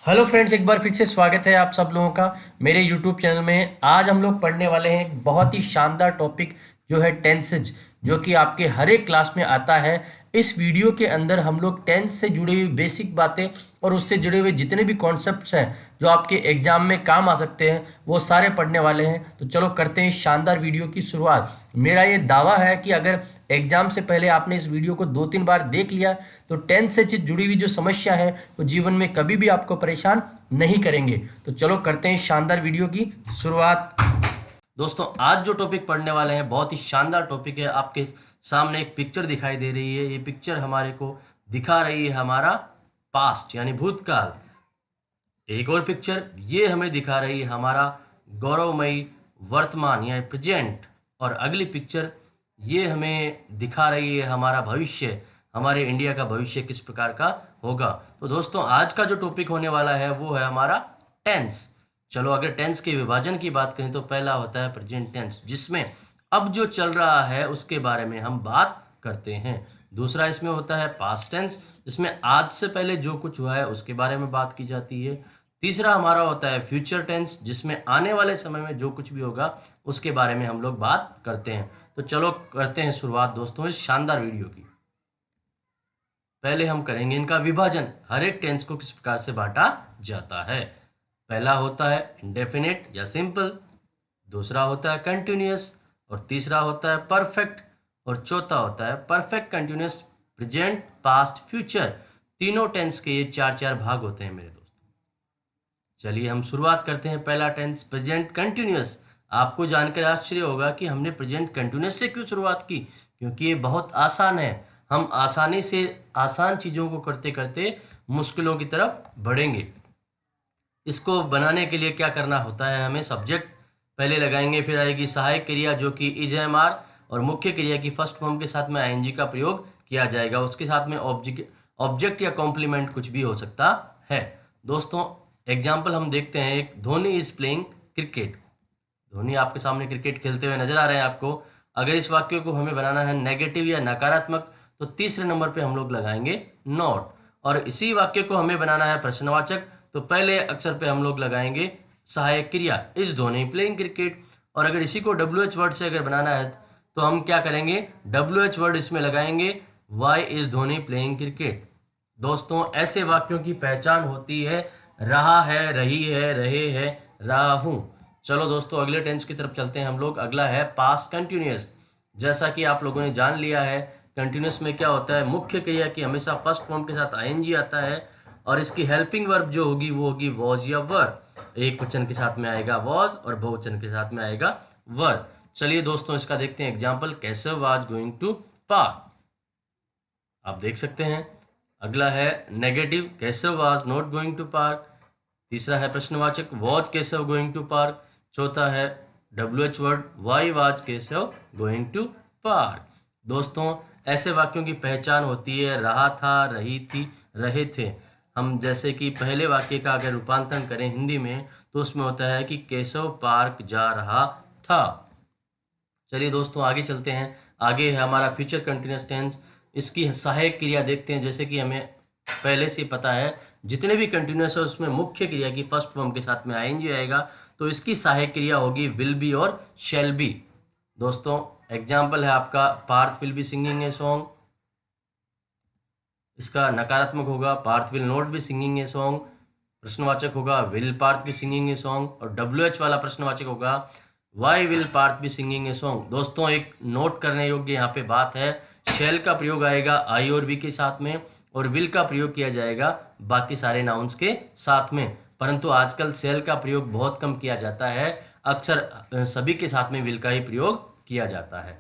Hello friends, एक बार फिर से स्वागत है आप सब लोगों का मेरे यूट्यूब चैनल में। आज हम लोग पढ़ने वाले हैं एक बहुत ही शानदार टॉपिक जो है टेंसेज, जो कि आपके हर एक क्लास में आता है। इस वीडियो के अंदर हम लोग टेंस से जुड़ी हुई बेसिक बातें और उससे जुड़े हुए जितने भी कॉन्सेप्ट्स हैं जो आपके एग्जाम में काम आ सकते हैं वो सारे पढ़ने वाले हैं। तो चलो करते हैं इस शानदार वीडियो की शुरुआत। मेरा ये दावा है कि अगर एग्जाम से पहले आपने इस वीडियो को 2-3 बार देख लिया तो टेंथ से जुड़ी हुई जो समस्या है वो जीवन में कभी भी आपको परेशान नहीं करेंगे। तो चलो करते हैं इस शानदार वीडियो की शुरुआत। दोस्तों, आज जो टॉपिक पढ़ने वाले हैं बहुत ही शानदार टॉपिक है। आपके सामने एक पिक्चर दिखाई दे रही है। ये पिक्चर हमारे को दिखा रही है हमारा पास्ट यानी भूतकाल। एक और पिक्चर ये हमें दिखा रही है हमारा गौरवमयी वर्तमान यानी प्रेजेंट। और अगली पिक्चर ये हमें दिखा रही है हमारा भविष्य, हमारे इंडिया का भविष्य किस प्रकार का होगा। तो दोस्तों, आज का जो टॉपिक होने वाला है वो है हमारा टेंस। चलो, अगर टेंस के विभाजन की बात करें तो पहला होता है प्रेजेंट टेंस, जिसमें अब जो चल रहा है उसके बारे में हम बात करते हैं। दूसरा इसमें होता है पास्ट टेंस, जिसमें आज से पहले जो कुछ हुआ है उसके बारे में बात की जाती है। तीसरा हमारा होता है फ्यूचर टेंस, जिसमें आने वाले समय में जो कुछ भी होगा उसके बारे में हम लोग बात करते हैं। तो चलो करते हैं शुरुआत दोस्तों इस शानदार वीडियो की। पहले हम करेंगे इनका विभाजन, हर एक टेंस को किस प्रकार से बांटा जाता है। पहला होता है इंडेफिनिट या सिंपल, दूसरा होता है कंटिन्यूअस, और तीसरा होता है परफेक्ट, और चौथा होता है perfect continuous, present, past, future. तीनों टेंस के ये चार चार भाग होते हैं मेरे दोस्त। चलिए हम शुरुआत करते हैं। पहला टेंस प्रेजेंट कंटिन्यूअस। आपको जानकर आश्चर्य होगा कि हमने प्रेजेंट कंटिन्यूअस से क्यों शुरुआत की, क्योंकि ये बहुत आसान है। हम आसानी से आसान चीज़ों को करते करते मुश्किलों की तरफ बढ़ेंगे। इसको बनाने के लिए क्या करना होता है, हमें सब्जेक्ट पहले लगाएंगे, फिर आएगी सहायक क्रिया जो कि इज एम आर, और मुख्य क्रिया की फर्स्ट फॉर्म के साथ में आईएनजी का प्रयोग किया जाएगा। उसके साथ में ऑब्जेक्ट या कॉम्प्लीमेंट कुछ भी हो सकता है। दोस्तों, एग्जाम्पल हम देखते हैं। एक, Dhoni is playing cricket. Dhoni आपके सामने क्रिकेट खेलते हुए नजर आ रहे हैं आपको। अगर इस वाक्य को हमें बनाना है नेगेटिव या नकारात्मक तो तीसरे नंबर पे हम लोग लगाएंगे नॉट। और इसी वाक्य को हमें बनाना है प्रश्नवाचक तो पहले अक्षर पे हम लोग लगाएंगे सहायक क्रिया इज धोनी प्लेइंग क्रिकेट। और अगर इसी को डब्ल्यू एच वर्ड से अगर बनाना है तो हम क्या करेंगे, डब्ल्यू एच वर्ड इसमें लगाएंगे why is Dhoni playing cricket. दोस्तों, ऐसे वाक्यों की पहचान होती है रहा है, रही है, रहे है, रहा हूं। चलो दोस्तों, अगले टेंस की तरफ चलते हैं हम लोग। अगला है पास्ट कंटिन्यूअस। जैसा कि आप लोगों ने जान लिया है, कंटिन्यूअस में क्या होता है, मुख्य क्रिया की हमेशा फर्स्ट फॉर्म के साथ आईएनजी आता है, और इसकी हेल्पिंग वर्ब जो होगी वो होगी वॉज या वर। एक वचन के साथ में आएगा वॉज और बहुवचन के साथ में आएगा वर। चलिए दोस्तों, इसका देखते हैं example. Keshav was going to park. आप देख सकते हैं। अगला है negative, Keshav was not going to park. तीसरा है प्रश्नवाचक, was Keshav going to park. चौथा है W H word, why was Keshav going to park. दोस्तों, ऐसे वाक्यों की पहचान होती है रहा था, रही थी, रहे थे। हम जैसे कि पहले वाक्य का अगर रूपांतरण करें हिंदी में तो उसमें होता है कि केशव पार्क जा रहा था। चलिए दोस्तों, आगे चलते हैं। आगे है हमारा फ्यूचर कंटिन्यूअस टेंस। इसकी सहायक क्रिया देखते हैं। जैसे कि हमें पहले से पता है जितने भी कंटिन्यूअस है उसमें मुख्य क्रिया की फर्स्ट फॉर्म के साथ में आईएनजी आएगा, तो इसकी सहायक क्रिया होगी विल बी और शैल बी। दोस्तों, एग्जाम्पल है आपका Parth will be singing a song. इसका नकारात्मक होगा Parth will not be singing a song. प्रश्नवाचक होगा will Parth be singing a song, और डब्ल्यू एच वाला प्रश्नवाचक होगा why will Parth be singing a song. दोस्तों, एक नोट करने योग्य यहाँ पे बात है, शेल का प्रयोग आएगा आई और बी के साथ में, और विल का प्रयोग किया जाएगा बाकी सारे नाउन्स के साथ में। परंतु आजकल सेल का प्रयोग बहुत कम किया जाता है, अक्सर सभी के साथ में विल का ही प्रयोग किया जाता है।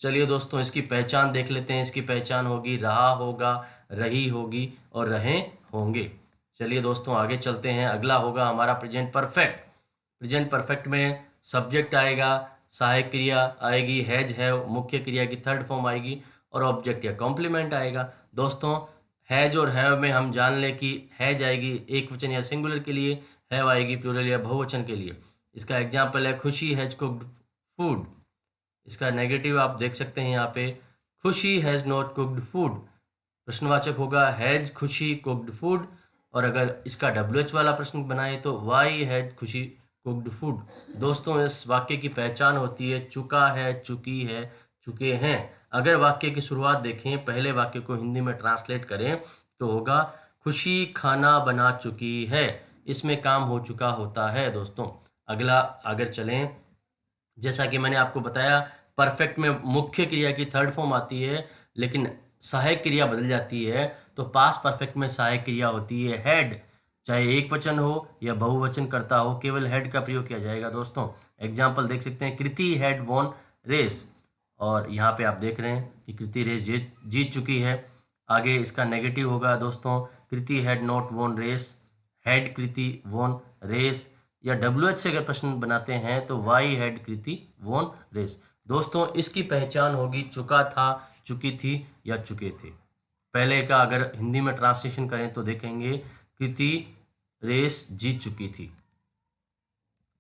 चलिए दोस्तों, इसकी पहचान देख लेते हैं। इसकी पहचान होगी रहा होगा, रही होगी और रहे होंगे। चलिए दोस्तों, आगे चलते हैं। अगला होगा हमारा प्रेजेंट परफेक्ट। प्रेजेंट परफेक्ट में सब्जेक्ट आएगा, सहायक क्रिया आएगी हैज है, मुख्य क्रिया की थर्ड फॉर्म आएगी, और ऑब्जेक्ट या कॉम्प्लीमेंट आएगा। दोस्तों, हैज और हैव में हम जान लें कि हैज आएगी एक वचन या सिंगुलर के लिए, हैव आएगी प्लूरल या बहुवचन के लिए। इसका एग्जाम्पल है खुशी हैज कुक्ड फूड। इसका नेगेटिव आप देख सकते हैं यहाँ पे, खुशी हैज नॉट कुक्ड फूड। प्रश्नवाचक होगा हैज खुशी कुक्ड फूड, और अगर इसका WH वाला प्रश्न बनाए तो वाई हैड खुशी कुक्ड फूड। दोस्तों इस वाक्य की पहचान होती है चुका है, चुकी है, चुके हैं। अगर वाक्य की शुरुआत देखें, पहले वाक्य को हिंदी में ट्रांसलेट करें तो होगा खुशी खाना बना चुकी है। इसमें काम हो चुका होता है दोस्तों। अगला अगर चलें, जैसा कि मैंने आपको बताया परफेक्ट में मुख्य क्रिया की थर्ड फॉर्म आती है, लेकिन सहायक क्रिया बदल जाती है। तो पास्ट परफेक्ट में सहायक क्रिया होती है हैड, चाहे एक वचन हो या बहुवचन करता हो, केवल हेड का प्रयोग किया जाएगा दोस्तों। एग्जाम्पल देख सकते हैं, कृति हैड वॉन रेस, और यहाँ पे आप देख रहे हैं कि कृति रेस जीत चुकी है। आगे इसका नेगेटिव होगा दोस्तों, Kriti had not won race, had Kriti won race. या WH से अगर प्रश्न बनाते हैं तो why had Kriti won race. दोस्तों इसकी पहचान होगी चुका था, चुकी थी या चुके थे। पहले का अगर हिंदी में ट्रांसलेशन करें तो देखेंगे कृति रेस जीत चुकी थी।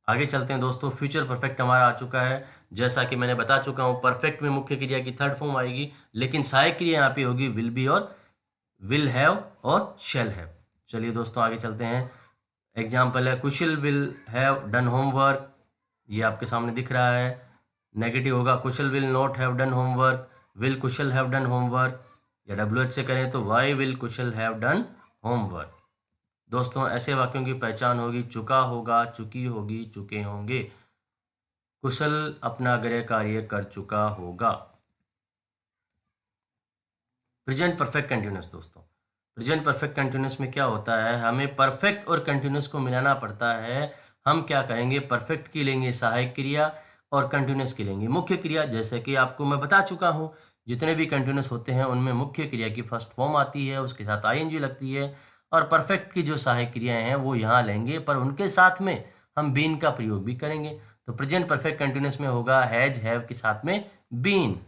आगे चलते हैं दोस्तों, फ्यूचर परफेक्ट हमारा आ चुका है। जैसा कि मैंने बता चुका हूँ, परफेक्ट में मुख्य क्रिया की थर्ड फॉर्म आएगी, लेकिन सहायक क्रिया यहाँ पे होगी विल बी और विल हैव और शैल हैव। चलिए दोस्तों आगे चलते हैं। एग्जाम्पल है Kushal will have done homework, ये आपके सामने दिख रहा है। नेगेटिव होगा Kushal will not have done homework, will Kushal have done homework. या WH से करें तो why will Kushal have done homework. दोस्तों ऐसे वाक्यों की पहचान होगी चुका होगा, चुकी होगी, चुके होंगे। कुशल अपना गृह कार्य कर चुका होगा। प्रेजेंट परफेक्ट कंटिन्यूस दोस्तों, प्रेजेंट परफेक्ट कंटिन्यूस में क्या होता है, हमें परफेक्ट और कंटिन्यूस को मिलाना पड़ता है। हम क्या करेंगे, परफेक्ट की लेंगे सहायक क्रिया और कंटिन्यूस की लेंगे मुख्य क्रिया। जैसे कि आपको मैं बता चुका हूँ, जितने भी कंटिन्यूस होते हैं उनमें मुख्य क्रिया की फर्स्ट फॉर्म आती है, उसके साथ ING लगती है, और परफेक्ट की जो सहायक क्रियाएं हैं वो यहाँ लेंगे, पर उनके साथ में हम बीन का प्रयोग भी करेंगे। तो प्रेजेंट परफेक्ट कंटिन्यूस में होगा हैज हैव के साथ में बीन।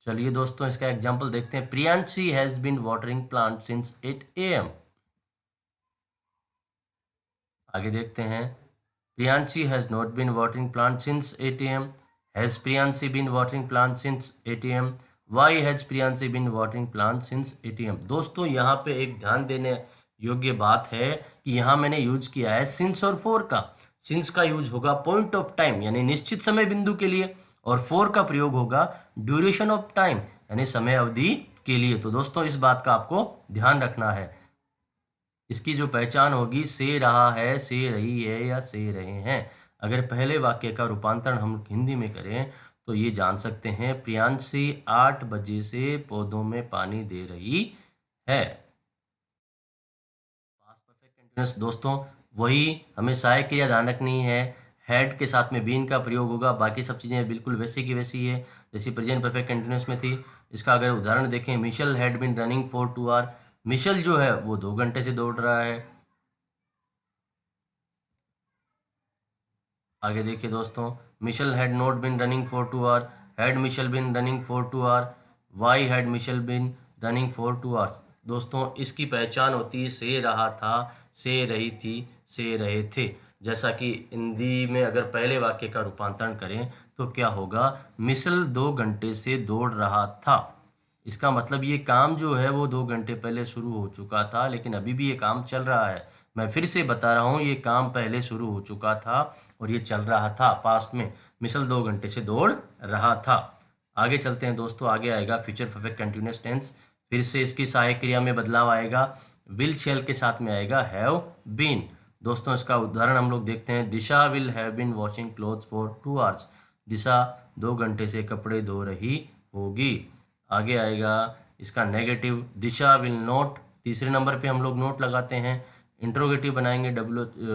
चलिए दोस्तों इसका एग्जाम्पल देखते हैं। Priyanshi has been watering plant since 8 AM। आगे देखते हैं, Priyanshi has not been watering plant since 8 AM। Has Priyanshi been watering plant since 8 AM। Why has Priyanshi been watering plant since 8 AM। दोस्तों यहाँ पे एक ध्यान देने योग्य बात है कि यहाँ मैंने यूज किया है सिंस और फॉर का। सिंस का यूज होगा पॉइंट ऑफ टाइम यानी निश्चित समय बिंदु के लिए, और फॉर का प्रयोग होगा ड्यूरेशन ऑफ टाइम यानी समय अवधि के लिए। तो दोस्तों इस बात का आपको ध्यान रखना है। इसकी जो पहचान होगी से रहा है, से रही है या से रहे हैं। अगर पहले वाक्य का रूपांतरण हम हिंदी में करें तो ये जान सकते हैं, प्रियांशी 8 बजे से पौधों में पानी दे रही है। पास्ट परफेक्ट कंटीन्यूअस दोस्तों वही हमें सहायक क्रिया ध्यान रखनी है, हैड के साथ में बीन का प्रयोग होगा। बाकी सब चीज़ें बिल्कुल वैसी की वैसी है जैसी प्रेजेंट परफेक्ट कंटीन्यूअस में थी। इसका अगर उदाहरण देखें, Michelle had been running for 2 hour. Michelle जो है वो 2 घंटे से दौड़ रहा है। आगे देखिए दोस्तों, Michelle had not been running for 2 hour. Had Michelle been running for 2 hour. Why had Michelle been running for 2 hours. दोस्तों इसकी पहचान होती है से रहा था, से रही थी, से रहे थे। जैसा कि हिंदी में अगर पहले वाक्य का रूपांतरण करें तो क्या होगा, मिशेल 2 घंटे से दौड़ रहा था। इसका मतलब ये काम जो है वो 2 घंटे पहले शुरू हो चुका था, लेकिन अभी भी ये काम चल रहा है। मैं फिर से बता रहा हूँ, ये काम पहले शुरू हो चुका था और ये चल रहा था पास्ट में। मिशेल 2 घंटे से दौड़ रहा था। आगे चलते हैं दोस्तों, आगे आएगा फ्यूचर परफेक्ट कंटिन्यूअस टेंस। फिर से इसकी सहायक क्रिया में बदलाव आएगा, विल शेल के साथ में आएगा हैव बीन। दोस्तों इसका उदाहरण हम लोग देखते हैं, Disha will have been washing clothes for 2 hours. Disha 2 घंटे से कपड़े धो रही होगी। आगे आएगा इसका नेगेटिव, दिशा विल नॉट। तीसरे नंबर पे हम लोग नोट लगाते हैं, इंट्रोगेटिव बनाएंगे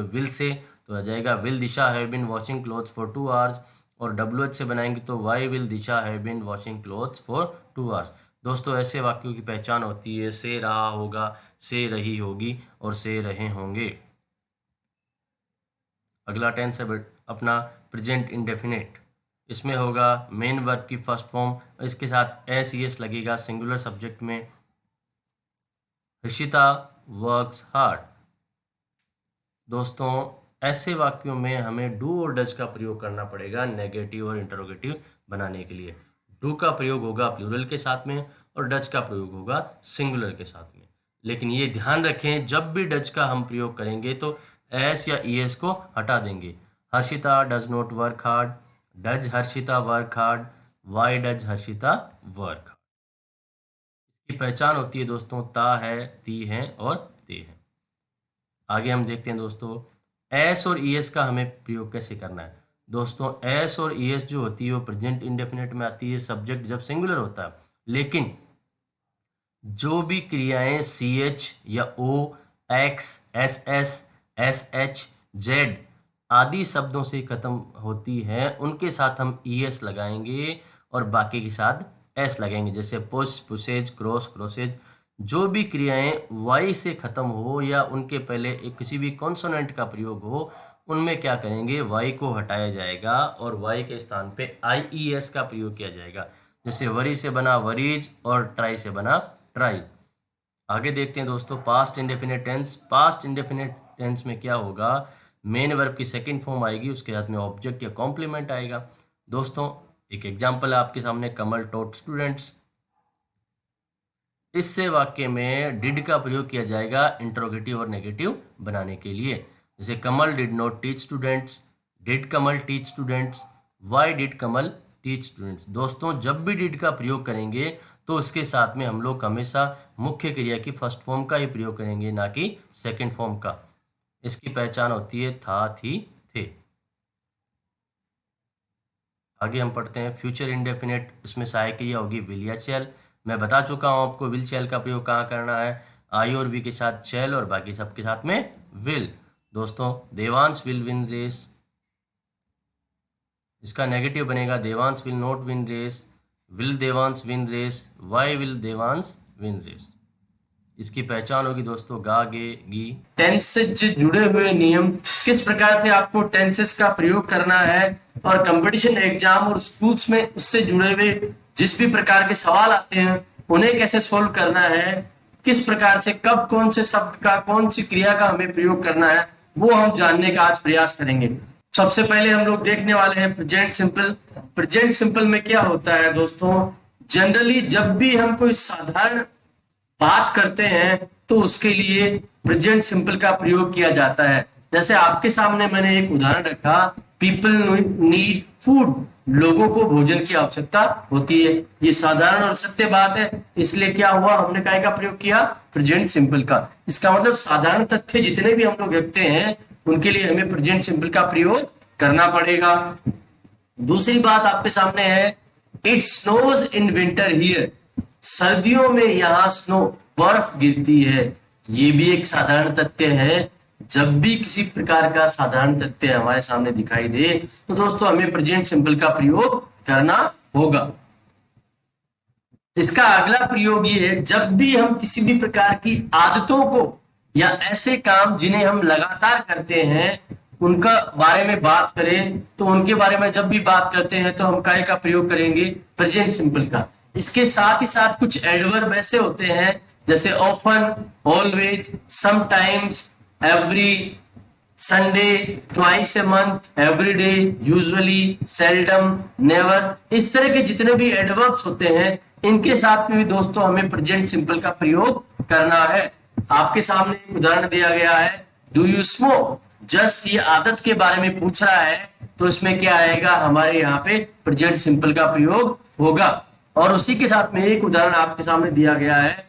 विल से तो आ जाएगा will Disha have been washing clothes for 2 hours. और WH से बनाएंगे तो why will Disha have been washing clothes for 2 hours. दोस्तों ऐसे वाक्यों की पहचान होती है से रहा होगा, से रही होगी और से रहे होंगे। अगला टेंस है अपना प्रेजेंट इंडेफिनिट। इसमें होगा मेन वर्ब की फर्स्ट फॉर्म, इसके साथ SES लगेगा सिंगुलर सब्जेक्ट में। Harshita works hard. दोस्तों ऐसे वाक्यों में हमें डू और डज का प्रयोग करना पड़ेगा नेगेटिव और इंटरोगेटिव बनाने के लिए। डू का प्रयोग होगा प्लूरल के साथ में और डज का प्रयोग होगा सिंगुलर के साथ में। लेकिन ये ध्यान रखें जब भी डज का हम प्रयोग करेंगे तो एस या ईएस को हटा देंगे। Harshita does not work hard, does Harshita work hard, why does Harshita work hard. इसकी पहचान होती है दोस्तों ता है, ती है और ते है। आगे हम देखते हैं दोस्तों एस और ईएस का हमें प्रयोग कैसे करना है। दोस्तों एस और ईएस जो होती है वो प्रेजेंट इंडेफिनिट में आती है सब्जेक्ट जब सिंगुलर होता है, लेकिन जो भी क्रियाएं सी एच या O, X, S S, S H, Z आदि शब्दों से खत्म होती है उनके साथ हम ईएस लगाएंगे और बाकी के साथ एस लगाएंगे। जैसे पुश, पुशेज, क्रॉस, क्रॉसेज। जो भी क्रियाएं वाई से खत्म हो या उनके पहले एक किसी भी कॉन्सोनेंट का प्रयोग हो उनमें क्या करेंगे, वाई को हटाया जाएगा और वाई के स्थान पे आई ई एस का प्रयोग किया जाएगा। जैसे वरी से बना वरीज और ट्राई से बना ट्राइज। आगे देखते हैं दोस्तों past indefinite tense. Past indefinite tense में क्या होगा, मेन वर्ब की सेकंड फॉर्म आएगी, उसके साथ में ऑब्जेक्ट या कॉम्प्लीमेंट आएगा। दोस्तों एक एग्जांपल है आपके सामने, कमल टॉट स्टूडेंट्स। इससे वाक्य में डिड का प्रयोग किया जाएगा इंट्रोगेटिव और नेगेटिव बनाने के लिए। जैसे Kamal did not teach students, did Kamal teach students, why did Kamal teach students. दोस्तों जब भी डिड का प्रयोग करेंगे तो उसके साथ में हम लोग हमेशा मुख्य क्रिया की फर्स्ट फॉर्म का ही प्रयोग करेंगे, ना कि सेकंड फॉर्म का। इसकी पहचान होती है था, थी, थे। आगे हम पढ़ते हैं फ्यूचर इंडेफिनिट। इसमें सहायक क्रिया होगी विल या शैल। मैं बता चुका हूं आपको विल शैल का प्रयोग कहाँ करना है, आई और वी के साथ शैल और बाकी सबके साथ में विल। दोस्तों देवांश विल विन रेस, इसका नेगेटिव बनेगा Devansh will not win race, will Devansh win race, why will Devansh win race. इसकी पहचान होगी दोस्तों गा, गे, गी। टेंसेज से जुड़े हुए नियम, किस प्रकार से आपको टेंसेस का प्रयोग करना है और कंपटीशन एग्जाम और स्कूल्स में उससे जुड़े हुए जिस भी प्रकार के सवाल आते हैं उन्हें कैसे सोल्व करना है, किस प्रकार से कब कौन से शब्द का कौन सी क्रिया का हमें प्रयोग करना है, वो हम जानने का आज प्रयास करेंगे। सबसे पहले हम लोग देखने वाले हैं प्रेजेंट सिंपल। प्रेजेंट सिंपल में क्या होता है दोस्तों, जनरली जब भी हम कोई साधारण बात करते हैं तो उसके लिए प्रेजेंट सिंपल का प्रयोग किया जाता है। जैसे आपके सामने मैंने एक उदाहरण रखा, पीपल नीड फूड, लोगों को भोजन की आवश्यकता होती है। ये साधारण और सत्य बात है, इसलिए क्या हुआ, हमने काय का प्रयोग किया, प्रेजेंट सिंपल का। इसका मतलब साधारण तथ्य जितने भी हम लोग रखते हैं उनके लिए हमें प्रेजेंट सिंपल का प्रयोग करना पड़ेगा। दूसरी बात आपके सामने है, it snows in winter here, सर्दियों में यहाँ स्नो बर्फ गिरती है। ये भी एक साधारण तथ्य है। जब भी किसी प्रकार का साधारण तथ्य हमारे सामने दिखाई दे तो दोस्तों हमें प्रेजेंट सिंपल का प्रयोग करना होगा। इसका अगला प्रयोग ये है, जब भी हम किसी भी प्रकार की आदतों को या ऐसे काम जिन्हें हम लगातार करते हैं उनका बारे में बात करें तो उनके बारे में जब भी बात करते हैं तो हम काय का प्रयोग करेंगे, प्रेजेंट सिंपल का। इसके साथ ही साथ कुछ एडवर्ब ऐसे होते हैं जैसे often, always, sometimes, every, Sunday, twice a month, every day, usually, seldom, never. इस तरह के जितने भी एडवर्ब्स होते हैं इनके साथ में भी दोस्तों हमें प्रेजेंट सिंपल का प्रयोग करना है। आपके सामने एक उदाहरण दिया गया है, डू यू स्मोक, जस्ट ये आदत के बारे में पूछ रहा है तो इसमें क्या आएगा, हमारे यहाँ पे प्रेजेंट सिंपल का प्रयोग होगा। और उसी के साथ में एक उदाहरण आपके सामने दिया गया है,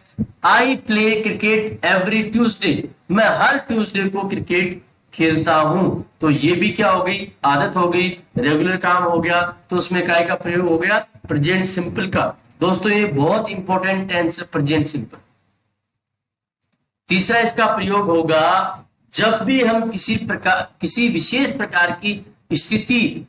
I play cricket every Tuesday, मैं हर ट्यूसडे को क्रिकेट खेलता हूं। तो ये भी क्या हो गई, आदत हो गई, रेगुलर काम हो गया, तो उसमें काय का प्रयोग हो गया, प्रेजेंट सिंपल का। दोस्तों ये बहुत इंपॉर्टेंट टेंस है प्रेजेंट सिंपल। तीसरा इसका प्रयोग होगा जब भी हम किसी विशेष प्रकार की स्थिति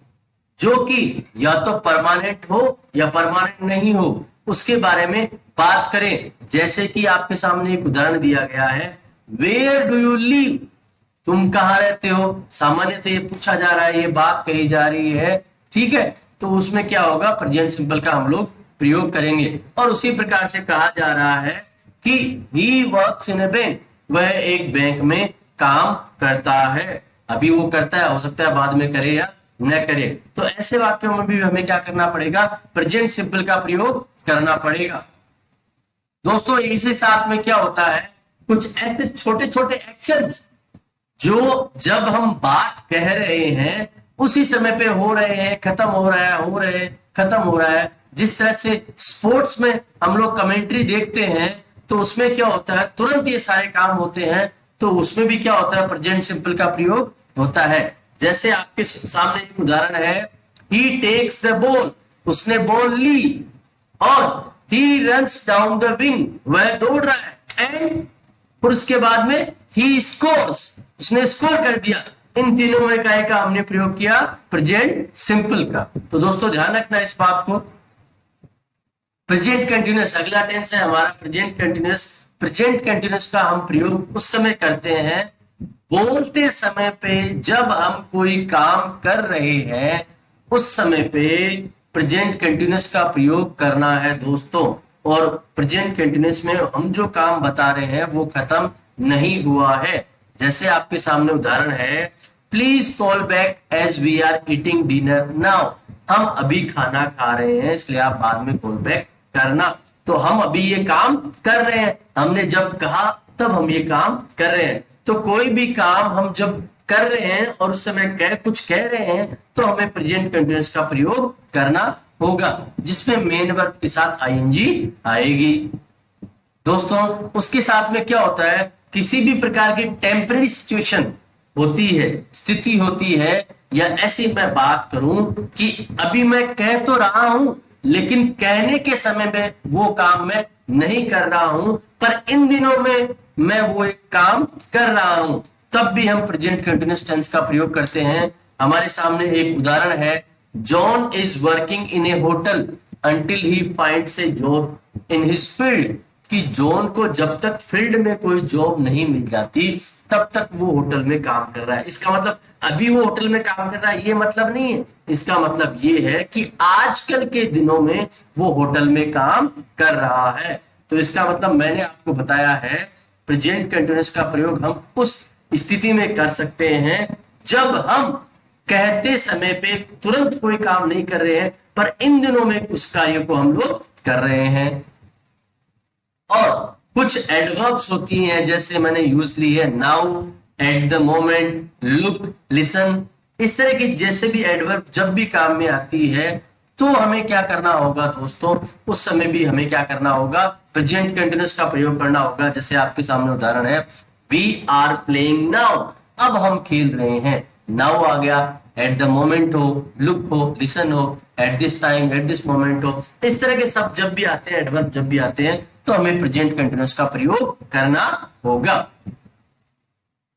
जो कि या तो परमानेंट हो या परमानेंट नहीं हो उसके बारे में बात करें। जैसे कि आपके सामने एक उदाहरण दिया गया है, वेयर डू यू लिव, तुम कहां रहते हो। सामान्यतः ये पूछा जा रहा है, ये बात कही जा रही है, ठीक है, तो उसमें क्या होगा, प्रेजेंट सिंपल का हम लोग प्रयोग करेंगे। और उसी प्रकार से कहा जा रहा है कि he works in A bank, वह एक बैंक में काम करता है। अभी वो करता है, हो सकता है बाद में करे या न करे। तो ऐसे वाक्यों में भी हमें क्या करना पड़ेगा, प्रेजेंट सिंपल का प्रयोग करना पड़ेगा। दोस्तों इसी साथ में क्या होता है, कुछ ऐसे छोटे छोटे एक्शंस जो जब हम बात कह रहे हैं उसी समय पे हो रहे हैं, खत्म हो रहा है, हो रहे हैं, खत्म हो रहा है। जिस तरह से स्पोर्ट्स में हम लोग कमेंट्री देखते हैं तो उसमें क्या होता है, तुरंत ये सारे काम होते हैं, तो उसमें भी क्या होता है, प्रेजेंट सिंपल का प्रयोग होता है। जैसे आपके सामने एक उदाहरण है, ही टेक्स द बॉल, उसने बॉल ली, और he runs down the wing, वह दौड़ रहा है, एंड और उसके बाद में ही स्कोर्स, उसने स्कोर कर दिया। इन तीनों में काय का हमने प्रयोग किया, प्रेजेंट सिंपल का। तो दोस्तों ध्यान रखना इस बात को। प्रेजेंट कंटिन्यूअस अगला टेंस है हमारा प्रेजेंट कंटिन्यूअस। प्रेजेंट कंटिन्यूअस का हम प्रयोग उस समय करते हैं बोलते समय पे, जब हम कोई काम कर रहे हैं उस समय पे प्रेजेंट कंटिन्यूअस का प्रयोग करना है दोस्तों। और प्रेजेंट कंटिन्यूअस में हम जो काम बता रहे हैं वो खत्म नहीं हुआ है। जैसे आपके सामने उदाहरण है, please call back as we are eating dinner now, हम अभी खाना खा रहे हैं इसलिए आप बाद में कॉल बैक करना। तो हम अभी ये काम कर रहे हैं, हमने जब कहा तब हम ये काम कर रहे हैं। तो कोई भी काम हम जब कर रहे हैं और उस समय कुछ कह रहे हैं तो हमें प्रेजेंट कंटिन्यूअस का प्रयोग करना होगा, जिसमें मेन वर्ब के साथ आईएनजी आएगी। दोस्तों उसके साथ में क्या होता है, किसी भी प्रकार की टेम्पररी सिचुएशन होती है, स्थिति होती है, या ऐसी मैं बात करूं कि अभी मैं कह तो रहा हूं लेकिन कहने के समय में वो काम मैं नहीं कर रहा हूं, पर इन दिनों में मैं वो एक काम कर रहा हूं, तब भी हम प्रेजेंट कंटिन्यूअस टेंस का प्रयोग करते हैं। हमारे सामने एक उदाहरण है, John is working in A hotel until he finds A job in his field, कि जॉन को जब तक फील्ड में कोई जॉब नहीं मिल जाती तब तक वो होटल में काम कर रहा है। इसका मतलब अभी वो होटल में काम कर रहा है ये मतलब नहीं है, इसका मतलब ये है कि आजकल के दिनों में वो होटल में काम कर रहा है। तो इसका मतलब मैंने आपको बताया है प्रेजेंट कंटिन्यूअस का प्रयोग हम उस स्थिति में कर सकते हैं जब हम कहते समय पे तुरंत कोई काम नहीं कर रहे हैं, पर इन दिनों में उस कार्य को हम लोग कर रहे हैं। और कुछ एडवर्ब्स होती हैं, जैसे मैंने यूज ली है now, at the moment, look, listen, इस तरह की जैसे भी एडवर्ब जब भी काम में आती है तो हमें क्या करना होगा दोस्तों, उस समय भी हमें क्या करना होगा, प्रेजेंट कंटिन्यूअस का प्रयोग करना होगा। जैसे आपके सामने उदाहरण है, वी आर प्लेइंग नाउ, अब हम खेल रहे हैं, नाउ आ गया, एट द मोमेंट हो, लुक हो, लिसन हो, at this time, at this moment हो, इस तरह के सब जब भी आते हैं, एडवर्ब जब भी आते हैं तो हमें प्रेजेंट कंटिन्यूअस का प्रयोग करना होगा।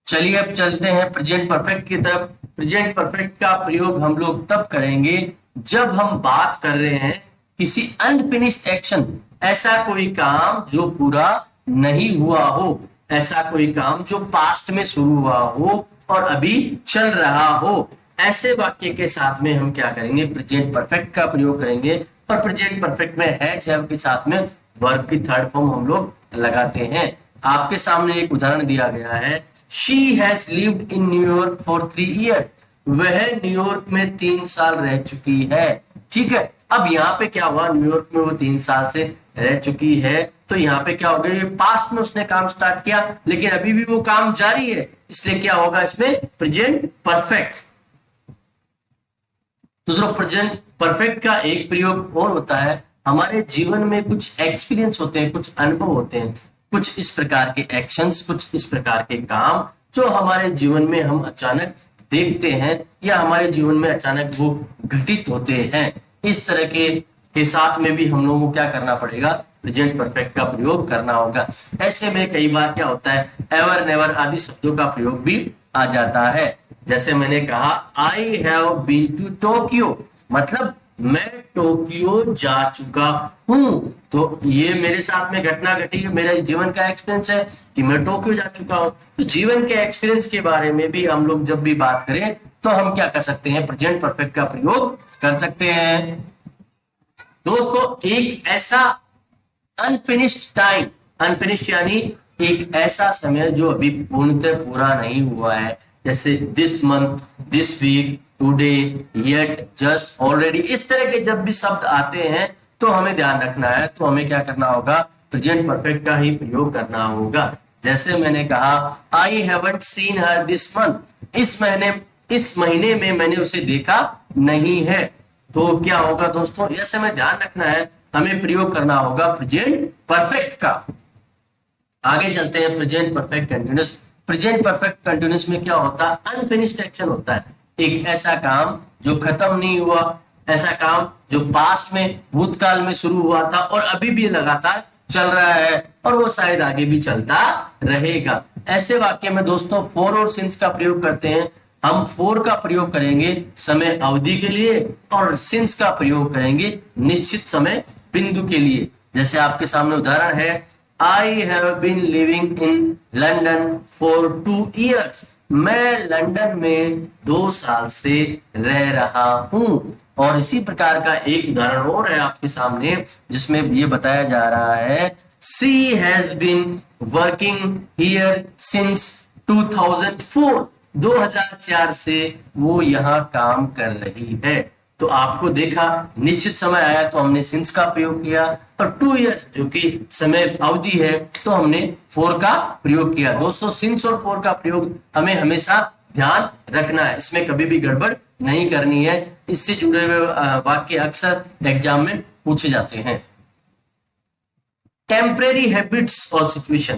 चलिए अब चलते हैं प्रेजेंट परफेक्ट की तरफ। प्रेजेंट परफेक्ट का प्रयोग हम लोग तब करेंगे जब हम बात कर रहे हैं किसी अनफिनिश्ड एक्शन, ऐसा कोई काम जो पूरा नहीं हुआ हो, ऐसा कोई काम जो पास्ट में शुरू हुआ हो और अभी चल रहा हो, ऐसे वाक्य के साथ में हम क्या करेंगे, प्रेजेंट परफेक्ट का प्रयोग करेंगे। और प्रेजेंट परफेक्ट में हैव के साथ में वर्ब की थर्ड फॉर्म हम लोग लगाते हैं। आपके सामने एक उदाहरण दिया गया है, she has lived in New York for 3 years, वह न्यूयॉर्क में 3 साल रह चुकी है। ठीक है, अब यहाँ पे क्या हुआ, न्यूयॉर्क में वो 3 साल से रह चुकी है, तो यहाँ पे क्या हो गया, ये पास्ट में उसने काम स्टार्ट किया लेकिन अभी भी वो काम जारी है, इसलिए क्या होगा इसमें प्रेजेंट परफेक्ट। दूसरा प्रेजेंट परफेक्ट का एक प्रयोग और होता है, हमारे जीवन में कुछ एक्सपीरियंस होते हैं, कुछ अनुभव होते हैं, कुछ इस प्रकार के एक्शंस, कुछ इस प्रकार के काम जो हमारे जीवन में हम अचानक देखते हैं या हमारे जीवन में अचानक वो घटित होते हैं। इस तरह के साथ में भी हम लोगों को क्या करना पड़ेगा, प्रेजेंट परफेक्ट का प्रयोग करना होगा। ऐसे में कई बार क्या होता है, एवर, नेवर आदि शब्दों का प्रयोग भी आ जाता है। जैसे मैंने कहा, I have been to Tokyo, मतलब मैं टोक्यो जा चुका हूं। तो ये मेरे साथ में घटना घटी है, मेरा जीवन का एक्सपीरियंस है कि मैं टोक्यो जा चुका हूं। तो जीवन के एक्सपीरियंस के बारे में भी हम लोग जब भी बात करें तो हम क्या कर सकते हैं, प्रेजेंट परफेक्ट का प्रयोग कर सकते हैं। दोस्तों एक ऐसा अनफिनिश्ड टाइम, अनफिनिश्ड यानी एक ऐसा समय जो अभी पूर्णतः पूरा नहीं हुआ है, जैसे this month, this week, today, yet, just, already, इस तरह के जब भी शब्द आते हैं तो हमें ध्यान रखना है, तो हमें क्या करना होगा, प्रेजेंट परफेक्ट का ही प्रयोग करना होगा। जैसे मैंने कहा I haven't seen her this month, इस महीने में मैंने उसे देखा नहीं है। तो क्या होगा दोस्तों, ऐसे में ध्यान रखना है, हमें प्रयोग करना होगा प्रेजेंट परफेक्ट का। आगे चलते हैं, present perfect continuous. Present perfect continuous में क्या होता है, अनफिनिश्ड एक्शन होता है, एक ऐसा काम जो खत्म नहीं हुआ, ऐसा काम जो पास्ट में भूतकाल में शुरू हुआ था और अभी भी लगातार चल रहा है और वो शायद आगे भी चलता रहेगा। ऐसे वाक्य में दोस्तों फॉर और सिंस का प्रयोग करते हैं। हम फॉर का प्रयोग करेंगे समय अवधि के लिए और सिंस का प्रयोग करेंगे निश्चित समय बिंदु के लिए। जैसे आपके सामने उदाहरण है, I have been living in London for 2 years, मैं लंदन में 2 साल से रह रहा हूं। और इसी प्रकार का एक उदाहरण और है आपके सामने जिसमें ये बताया जा रहा है, she has been working here since 2004, 2004 से वो यहाँ काम कर रही है। तो आपको देखा निश्चित समय आया तो हमने सिंस का प्रयोग किया, और 2 years जो कि समय अवधि है तो हमने फॉर का प्रयोग किया। दोस्तों सिंस और फॉर का प्रयोग हमें हमेशा ध्यान रखना है, इसमें कभी भी गड़बड़ नहीं करनी है। इससे जुड़े हुए वाक्य अक्सर एग्जाम में पूछे जाते हैं। टेम्परेरी हैबिट्स और सिचुएशन,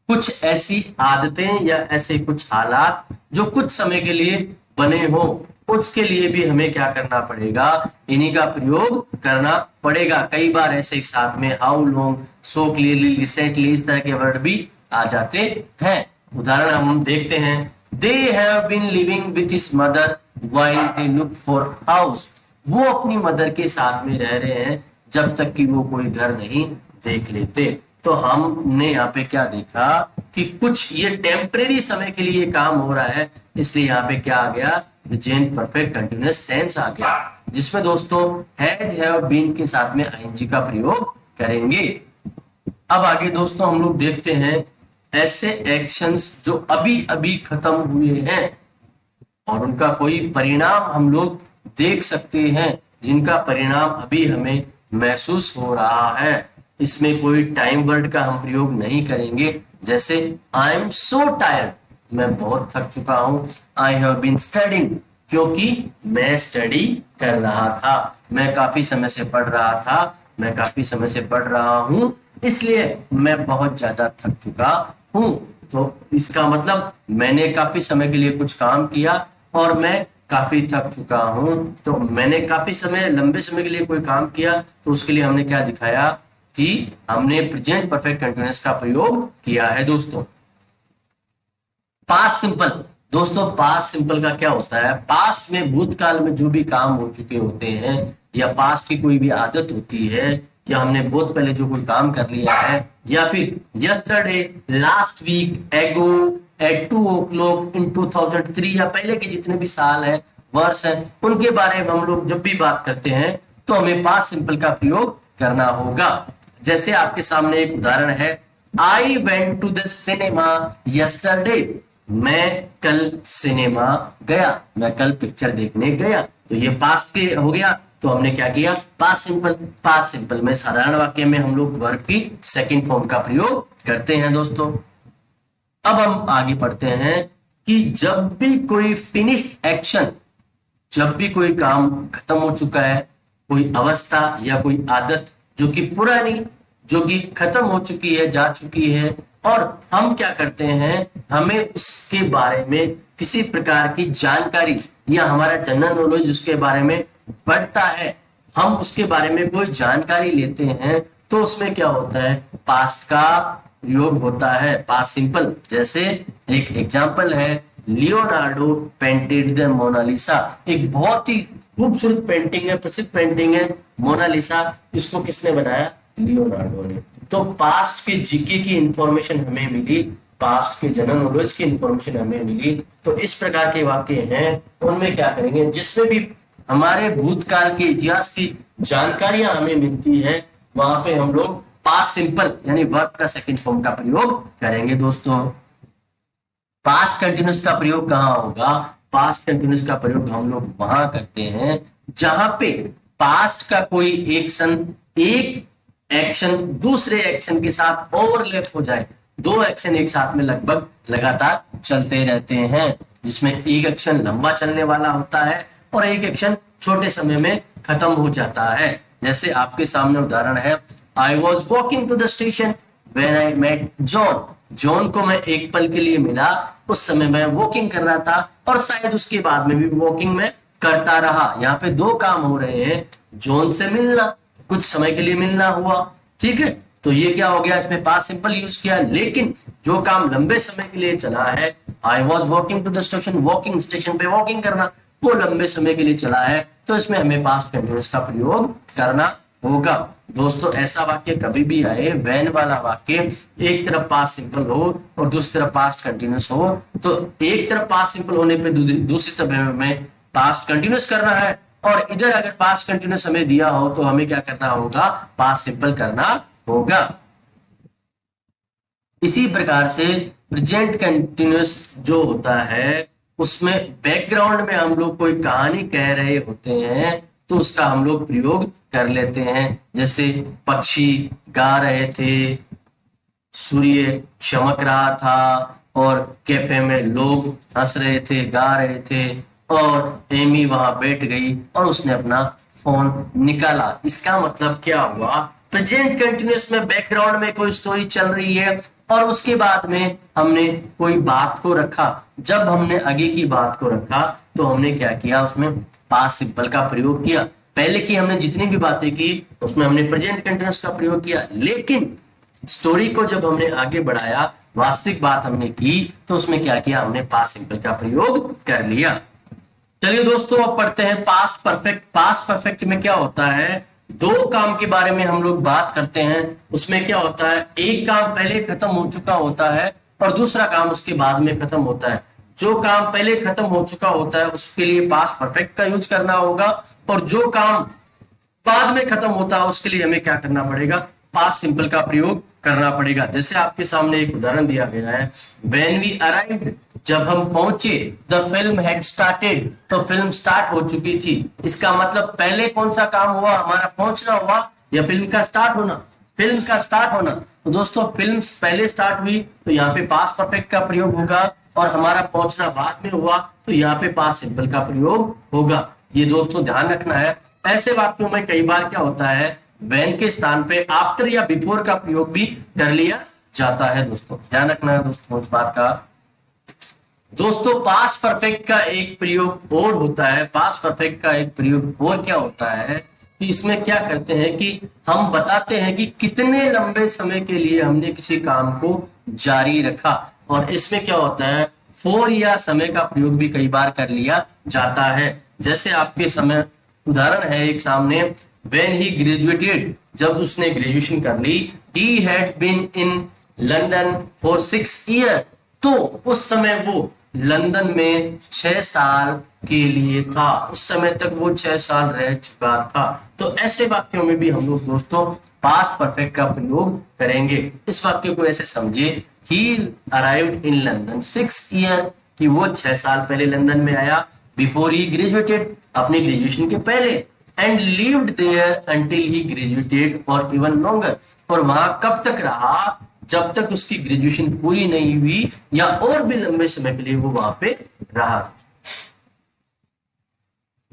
कुछ ऐसी आदतें या ऐसे कुछ हालात जो कुछ समय के लिए बने हो, उसके लिए भी हमें क्या करना पड़ेगा, इन्हीं का प्रयोग करना पड़ेगा। कई बार ऐसे एक साथ में how long, so clearly, recently, इस तरह के वर्ड भी आ जाते हैं। उदाहरण हम देखते हैं, they have been living with his mother while they look for house, वो अपनी मदर के साथ में रह रहे हैं जब तक कि वो कोई घर नहीं देख लेते। तो हमने यहाँ पे क्या देखा कि कुछ ये टेम्परेरी समय के लिए काम हो रहा है, इसलिए यहाँ पे क्या आ गया, प्रेजेंट परफेक्ट कंटीन्यूअस टेंस आ गया, जिसमें दोस्तों हैज, हैव, बीन के साथ में आईएनजी का प्रयोग करेंगे। अब आगे दोस्तों हम लोग देखते हैं ऐसे एक्शंस जो अभी अभी खत्म हुए हैं और उनका कोई परिणाम हम लोग देख सकते हैं, जिनका परिणाम अभी हमें महसूस हो रहा है। इसमें कोई टाइम वर्ड का हम प्रयोग नहीं करेंगे। जैसे आई एम सो टायर्ड, मैं बहुत थक चुका हूं। आई हैव बीन स्टडिंग, क्योंकि मैं स्टडी कर रहा था, मैं काफी समय से पढ़ रहा था, मैं काफी समय से पढ़ रहा हूं, इसलिए मैं बहुत ज्यादा थक चुका हूं। तो इसका मतलब मैंने काफी समय के लिए कुछ काम किया और मैं काफी थक चुका हूं। तो मैंने काफी समय, लंबे समय के लिए कोई काम किया, तो उसके लिए हमने क्या दिखाया कि हमने प्रेजेंट परफेक्ट कंटीन्यूअस का प्रयोग किया है। दोस्तों पास्ट सिंपल, दोस्तों पास्ट सिंपल का क्या होता है, पास्ट में भूतकाल में जो भी काम हो चुके होते हैं या पास्ट की कोई भी आदत होती है या हमने बहुत पहले जो कोई काम कर लिया है, या फिर यस्टरडे, लास्ट वीक, एगो, एट 2 o'clock इन 2003, या पहले के जितने भी साल है, वर्ष है, उनके बारे में हम लोग जब भी बात करते हैं तो हमें पास्ट सिंपल का प्रयोग करना होगा। जैसे आपके सामने एक उदाहरण है, I went to the cinema yesterday, मैं कल सिनेमा गया, मैं कल पिक्चर देखने गया। तो ये पास्ट के हो गया, तो हमने क्या किया, पास्ट सिंपल। पास्ट सिंपल में साधारण वाक्य में हम लोग वर्ब की सेकंड फॉर्म का प्रयोग करते हैं। दोस्तों अब हम आगे पढ़ते हैं कि जब भी कोई फिनिश्ड एक्शन, जब भी कोई काम खत्म हो चुका है, कोई अवस्था या कोई आदत जो कि पुरानी, जो कि खत्म हो चुकी है, जा चुकी है, और हम क्या करते हैं, हमें उसके बारे में किसी प्रकार की जानकारी या हमारा जनरल नॉलेज उसके बारे में बढ़ता है, हम उसके बारे में कोई जानकारी लेते हैं, तो उसमें क्या होता है, पास्ट का प्रयोग होता है, पास्ट सिंपल। जैसे एक एग्जांपल है, लियोनार्डो पेंटेड द मोनालिसा, एक बहुत ही खूबसूरत पेंटिंग है, प्रसिद्ध पेंटिंग है मोनालिसा। इसको किसने बनाया, लियोनार्डो ने। तो पास्ट के जीके की इंफॉर्मेशन हमें मिली, पास्ट के जनरल नॉलेज की इंफॉर्मेशन हमें मिली। तो इस प्रकार के वाक्य हैं, उनमें क्या करेंगे, जिसमें भी हमारे भूतकाल के इतिहास की जानकारियां हमें मिलती है, वहां पे हम लोग पास्ट सिंपल यानी वर्ब का सेकंड फॉर्म का प्रयोग करेंगे। दोस्तों पास्ट कंटिन्यूअस का प्रयोग कहां होगा, पास्ट कंटिन्यूअस का प्रयोग हम लोग वहां करते हैं जहां पे पास्ट का कोई एक्शन, एक एक्शन दूसरे एक्शन के साथ ओवरलैप हो जाए, दो एक्शन एक साथ में लगभग लगातार चलते रहते हैं, जिसमें एक एक्शन लंबा चलने वाला होता है और एक एक्शन छोटे समय में खत्म हो जाता है। जैसे आपके सामने उदाहरण है, I was walking to the station when I met John. John को मैं एक पल के लिए मिला, उस समय मैं वॉकिंग कर रहा था और शायद उसके बाद में भी वॉकिंग में करता रहा। यहाँ पे दो काम हो रहे हैं, जॉन से मिलना, कुछ समय के लिए मिलना हुआ, ठीक है, तो ये क्या हो गया, इसमें पास्ट सिंपल यूज किया। लेकिन जो काम लंबे समय के लिए चला है, I was walking to the station, walking, station पे वॉकिंग करना, वो लंबे समय के लिए चला है, तो इसमें हमें पास्ट कंटिन्यूअस का प्रयोग करना होगा। दोस्तों ऐसा वाक्य कभी भी आए, व्हेन वाला वाक्य, एक तरफ पास्ट सिंपल हो और दूसरी तरफ पास्ट कंटिन्यूअस हो, तो एक तरफ पास्ट सिंपल होने पे दूसरी तरफ हमें पास्ट कंटिन्यूअस करना है, और इधर अगर पास्ट कंटिन्यूअस हमें दिया हो तो हमें क्या करना होगा, पास्ट सिंपल करना होगा। इसी प्रकार से प्रेजेंट कंटिन्यूअस जो होता है, उसमें बैकग्राउंड में हम लोग कोई कहानी कह रहे होते हैं तो उसका हम लोग प्रयोग कर लेते हैं। जैसे पक्षी गा रहे थे, सूर्य चमक रहा था और कैफे में लोग हंस रहे थे, गा रहे थे, और एमी वहां बैठ गई और उसने अपना फोन निकाला। इसका मतलब क्या हुआ, प्रेजेंट कंटिन्यूअस में बैकग्राउंड में कोई स्टोरी चल रही है और उसके बाद में हमने कोई बात को रखा। जब हमने आगे की बात को रखा तो हमने क्या किया, उसमें पास्ट सिंपल का प्रयोग किया। पहले की हमने जितनी भी बातें की उसमें हमने प्रेजेंट कंटिन्यूअस का प्रयोग किया, लेकिन स्टोरी को जब हमने आगे बढ़ाया, वास्तविक बात हमने की, तो उसमें क्या किया, हमने पास्ट सिंपल का प्रयोग कर लिया। चलिए दोस्तों अब पढ़ते हैं पास्ट परफेक्ट। पास्ट परफेक्ट में क्या होता है, दो काम के बारे में हम लोग बात करते हैं। उसमें क्या होता है, एक काम पहले खत्म हो चुका होता है और दूसरा काम उसके बाद में खत्म होता है। जो काम पहले खत्म हो चुका होता है उसके लिए पास्ट परफेक्ट का यूज करना होगा, और जो काम बाद में खत्म होता है उसके लिए हमें क्या करना पड़ेगा, पास्ट सिंपल का प्रयोग करना पड़ेगा। जैसे आपके सामने एक उदाहरण दिया गया है, व्हेन वी अराइव्ड, जब हम पहुंचे, द फिल्म हैड स्टार्टेड, तो फिल्म स्टार्ट हो चुकी थी। इसका मतलब पहले कौन सा काम हुआ, हमारा पहुंचना हुआ या फिल्म का स्टार्ट होना, फिल्म का स्टार्ट होना। तो दोस्तों फिल्म पहले स्टार्ट हुई तो यहाँ पे पास्ट परफेक्ट का प्रयोग होगा, और हमारा पहुंचना बाद में हुआ तो यहाँ पे पास्ट सिंपल का प्रयोग होगा। ये दोस्तों ध्यान रखना है। ऐसे वाक्यों में कई बार क्या होता है, व्हेन के स्थान पे आफ्टर या बिफोर का प्रयोग भी कर लिया जाता है। दोस्तों ध्यान रखना है दोस्तों इस बात का। दोस्तों पास्ट परफेक्ट का एक प्रयोग और होता है, पास्ट परफेक्ट का एक प्रयोग और क्या होता है कि इसमें क्या करते हैं कि हम बताते हैं कि कितने लंबे समय के लिए हमने किसी काम को जारी रखा, और इसमें क्या होता है, फॉर या समय का प्रयोग भी कई बार कर लिया जाता है। जैसे आपके समय उदाहरण है एक सामने, व्हेन ही ग्रेजुएटेड, जब उसने ग्रेजुएशन कर ली, he had been in London for 6 year, तो उस समय वो लंदन में 6 साल के लिए था, उस समय तक वो 6 साल रह चुका था। तो ऐसे वाक्यों में भी हम लोग दोस्तों पास्ट परफेक्ट का प्रयोग करेंगे। इस वाक्य को ऐसे समझिए, he arrived in London 6 year, कि वो 6 साल पहले लंदन में आया, बिफोर ही ग्रेजुएटेड, अपने ग्रेजुएशन के पहले, and lived there until he graduated और इवन लॉन्गर, और वहां कब तक रहा, जब तक उसकी ग्रेजुएशन पूरी नहीं हुई या और भी लंबे समय के लिए वो वहां पे रहा।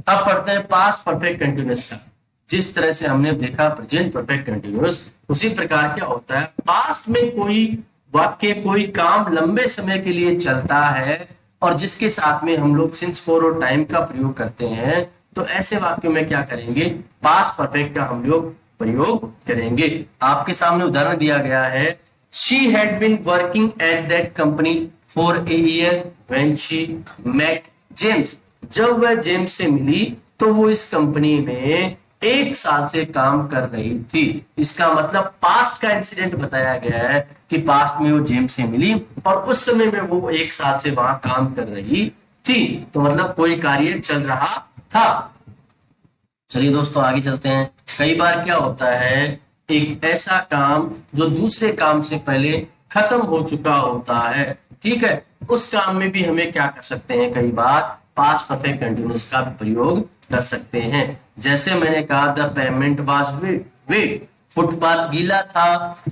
अब पढ़ते हैं पास्ट परफेक्ट कंटिन्यूअस का। जिस तरह से हमने देखा प्रेजेंट परफेक्ट कंटिन्यूअस, उसी प्रकार क्या होता है, पास्ट में कोई वाक्य, कोई काम लंबे समय के लिए चलता है और जिसके साथ में हम लोग सिंस फॉर और टाइम का प्रयोग करते हैं, तो ऐसे वाक्यों में क्या करेंगे, पास्ट परफेक्ट का हम लोग प्रयोग करेंगे। आपके सामने उदाहरण दिया गया है, she had been working at that company for a year when she met James, जब वह जेम्स से मिली तो वो इस कंपनी में 1 साल से काम कर रही थी। इसका मतलब पास्ट का इंसिडेंट बताया गया है कि पास्ट में वो जेम्स से मिली और उस समय में वो 1 साल से वहां काम कर रही थी, तो मतलब कोई कार्य चल रहा था। चलिए दोस्तों आगे चलते हैं। कई बार क्या होता है, एक ऐसा काम जो दूसरे काम से पहले खत्म हो चुका होता है, ठीक है, उस काम में भी हमें क्या कर सकते हैं, कई बार पास्ट परफेक्ट कंटिन्यूअस का प्रयोग कर सकते हैं। जैसे मैंने कहा, the pavement was wet, footpath गीला था,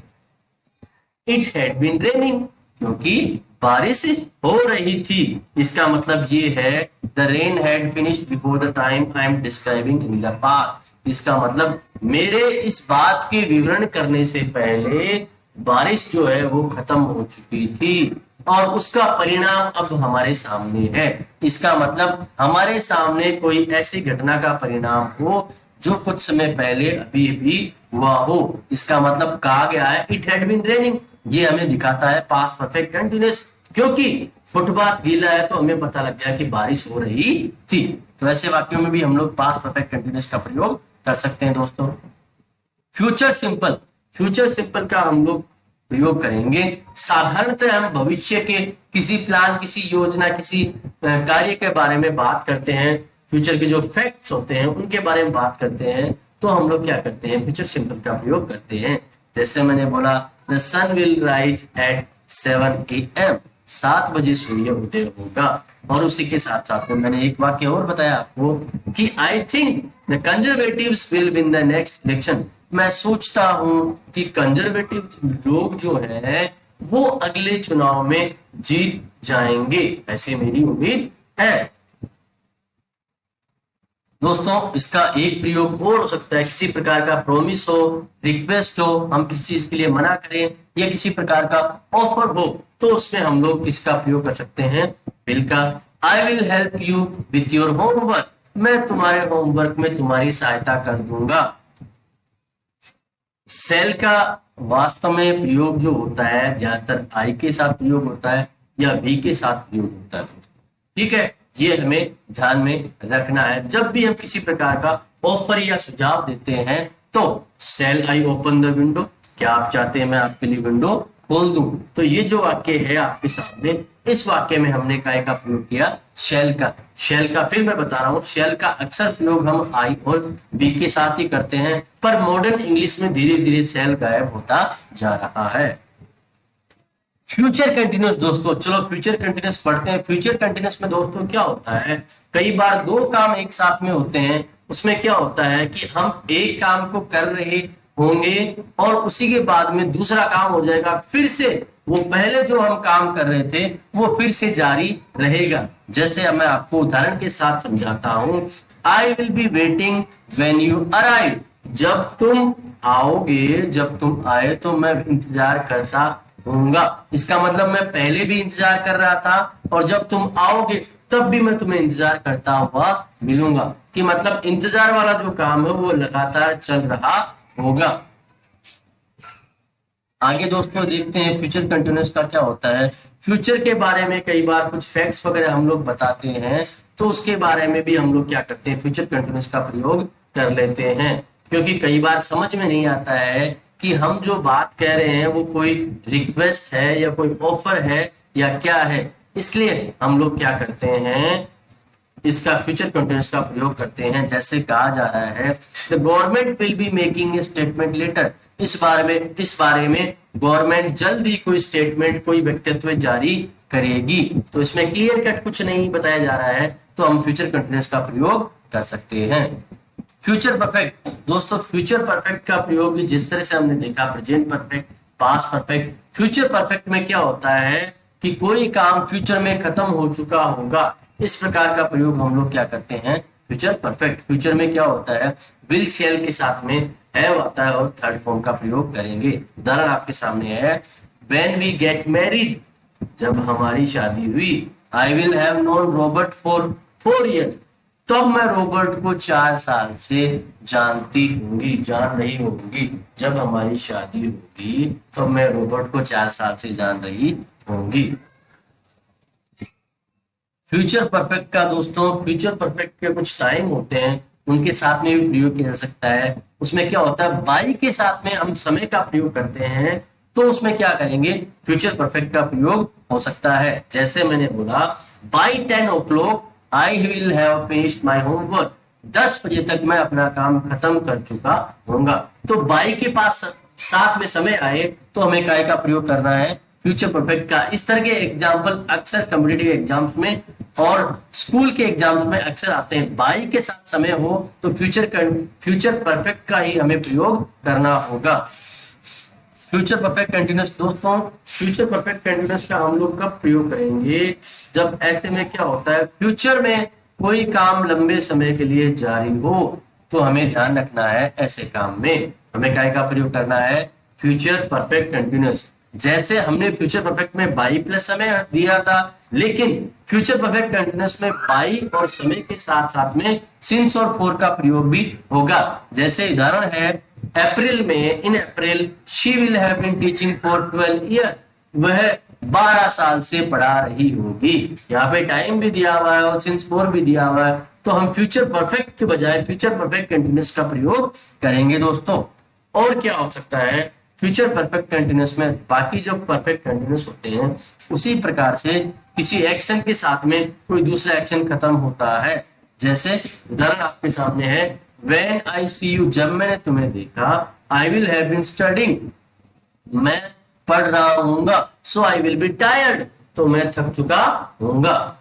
इट हैड बीन रेनिंग, क्योंकि बारिश हो रही थी। इसका मतलब ये है the rain had finished before the time I am describing in the past. इसका मतलब मेरे इस बात के विवरण करने से पहले बारिश जो है वो खत्म हो चुकी थी और उसका परिणाम अब हमारे सामने है। इसका मतलब हमारे सामने कोई ऐसी घटना का परिणाम हो जो कुछ समय पहले अभी भी हुआ हो। इसका मतलब कहा गया है इट हैड बीन रेनिंग, ये हमें दिखाता है पास्ट परफेक्ट कंटिन्यूअस, क्योंकि फुटपाथ गीला है तो हमें पता लग गया कि बारिश हो रही थी। तो ऐसे वाक्यों में भी हम लोग पास्ट परफेक्ट कंटिन्यूअस का प्रयोग कर सकते हैं दोस्तों। फ्यूचर सिंपल, फ्यूचर सिंपल का हम लोग प्रयोग करेंगे साधारणतः हम भविष्य के किसी प्लान, किसी योजना, किसी कार्य के बारे में बात करते हैं, फ्यूचर के जो फैक्ट्स होते हैं उनके बारे में बात करते हैं, तो हम लोग क्या करते हैं फ्यूचर सिंपल का प्रयोग करते हैं। जैसे मैंने बोला the sun will rise at 7 AM, 7 बजे सूर्य उदय होगा। और उसी के साथ साथ में मैंने एक वाक्य और बताया आपको कि I think the conservatives will win the next election, मैं सोचता हूं कि कंजर्वेटिव लोग जो है वो अगले चुनाव में जीत जाएंगे, ऐसी मेरी उम्मीद है। दोस्तों इसका एक प्रयोग और हो सकता है, किसी प्रकार का प्रॉमिस हो, रिक्वेस्ट हो, हम किसी चीज के लिए मना करें या किसी प्रकार का ऑफर हो, तो उसमें हम लोग किसका प्रयोग कर सकते हैं, विल का। I will help you with your homework, मैं तुम्हारे होमवर्क में तुम्हारी सहायता कर दूंगा। सेल का वास्तव में प्रयोग जो होता है ज्यादातर आई के साथ प्रयोग होता है या वी के साथ प्रयोग होता है। ठीक है, ये हमें ध्यान में रखना है। जब भी हम किसी प्रकार का ऑफर या सुझाव देते हैं तो shall I open the window, क्या आप चाहते हैं मैं आपके लिए विंडो खोल दूं। तो ये जो वाक्य है आपके सामने, इस वाक्य में हमने काय का प्रयोग किया, शेल का। शेल का फिर मैं बता रहा हूं, शेल का अक्सर प्रयोग हम आई और बी के साथ ही करते हैं, पर मॉडर्न इंग्लिश में धीरे धीरे शेल गायब होता जा रहा है। फ्यूचर कंटिन्यूअस दोस्तों, चलो फ्यूचर कंटिन्यूअस पढ़ते हैं। फ्यूचर कंटिन्यूअस में दोस्तों क्या होता है, कई बार दो काम एक साथ में होते हैं। उसमें क्या होता है कि हम एक काम को कर रहे होंगे और उसी के बाद में दूसरा काम हो जाएगा, फिर से वो पहले जो हम काम कर रहे थे वो फिर से जारी रहेगा। जैसे अब मैं आपको उदाहरण के साथ समझाता हूं। आई will be waiting when you arrive, जब तुम आओगे, जब तुम आए तो मैं इंतजार करता होऊंगा। इसका मतलब मैं पहले भी इंतजार कर रहा था और जब तुम आओगे तब भी मैं तुम्हें इंतजार करता हुआ मिलूंगा, कि मतलब इंतजार वाला जो काम है वो लगातार चल रहा होगा। आगे दोस्तों देखते हैं फ्यूचर कंटिन्यूअस का क्या होता है। फ्यूचर के बारे में कई बार कुछ फैक्ट्स वगैरह हम लोग बताते हैं, तो उसके बारे में भी हम लोग क्या करते हैं, फ्यूचर कंटिन्यूअस का प्रयोग कर लेते हैं। क्योंकि कई बार समझ में नहीं आता है कि हम जो बात कह रहे हैं वो कोई रिक्वेस्ट है या कोई ऑफर है या क्या है, इसलिए हम लोग क्या करते हैं, इसका फ्यूचर कंटिन्यूअस का प्रयोग करते हैं। जैसे कहा जा रहा है the government will be making a statement later, इस बारे में गवर्नमेंट जल्द ही कोई स्टेटमेंट, कोई वक्तव्य जारी करेगी। तो इसमें क्लियर कट कुछ नहीं बताया जा रहा है, तो हम फ्यूचर कंटिन्यूअस का प्रयोग कर सकते हैं। फ्यूचर परफेक्ट दोस्तों, फ्यूचर परफेक्ट का प्रयोग भी जिस तरह से हमने देखा, present perfect, past perfect, future perfect में क्या होता है कि कोई काम फ्यूचर में खत्म हो चुका होगा, इस प्रकार का प्रयोग हम लोग क्या करते हैं, फ्यूचर परफेक्ट। फ्यूचर में क्या होता है, विल शेल के साथ में हैव आता है और थर्ड फॉर्म का प्रयोग करेंगे। उदाहरण आपके सामने है, व्हेन वी गेट मैरिड, जब हमारी शादी हुई। आई will have known Robert for 4 years, तब मैं रॉबर्ट को 4 साल से जानती होंगी, जान रही होंगी। जब हमारी शादी होगी तो मैं रॉबर्ट को 4 साल से जान रही होंगी। फ्यूचर परफेक्ट का दोस्तों, फ्यूचर परफेक्ट के कुछ टाइम होते हैं, उनके साथ में भी प्रयोग किया जा सकता है। उसमें क्या होता है, बाई के साथ में हम समय का प्रयोग करते हैं, तो उसमें क्या करेंगे, फ्यूचर परफेक्ट का प्रयोग हो सकता है। जैसे मैंने बोला by 10 o'clock I will have finished my homework, 10 बजे तक मैं अपना काम खत्म कर चुका होऊंगा। तो बाई के पास साथ में समय आए तो हमें काय का प्रयोग करना है, फ्यूचर परफेक्ट का। इस तरह के एग्जाम्पल अक्सर कॉम्पिटिटिव एग्जाम्स में और स्कूल के एग्जाम्स में अक्सर आते हैं। बाई के साथ समय हो तो फ्यूचर परफेक्ट का ही हमें प्रयोग करना होगा। फ्यूचर परफेक्ट कंटिन्यूअस दोस्तों, फ्यूचर परफेक्ट कंटिन्यूअस का हम लोग कब प्रयोग करेंगे? जब ऐसे में क्या होता है, फ्यूचर में कोई काम लंबे समय के लिए जारी हो, तो हमें ध्यान रखना है ऐसे काम में हमें क्या का प्रयोग करना है? Future perfect continuous. जैसे हमने फ्यूचर परफेक्ट में बाई प्लस समय दिया था, लेकिन फ्यूचर परफेक्ट कंटिन्यूअस में बाई और समय के साथ साथ में सिंस और फॉर का प्रयोग भी होगा। जैसे उदाहरण है, अप्रैल में, in April she will have been teaching for 12 year, वह 12 साल से पढ़ा रही होगी। यहाँ पे टाइम भी दिया हुआ है और सिंस फॉर भी दिया हुआ है, तो हम फ्यूचर परफेक्ट के बजाय फ्यूचर परफेक्ट कंटिन्यूअस का प्रयोग करेंगे दोस्तों। और क्या हो सकता है? फ्यूचर परफेक्ट कंटिन्यूअस में बाकी जो परफेक्ट कंटिन्यूअस होते हैं उसी प्रकार से किसी एक्शन के साथ में कोई दूसरा एक्शन खत्म होता है। जैसे उदाहरण आपके सामने है, व्हेन आई सी यू, जब मैंने तुम्हें देखा, I will have been studying, मैं पढ़ रहा हूंगा, so I will be tired, तो मैं थक चुका हूंगा।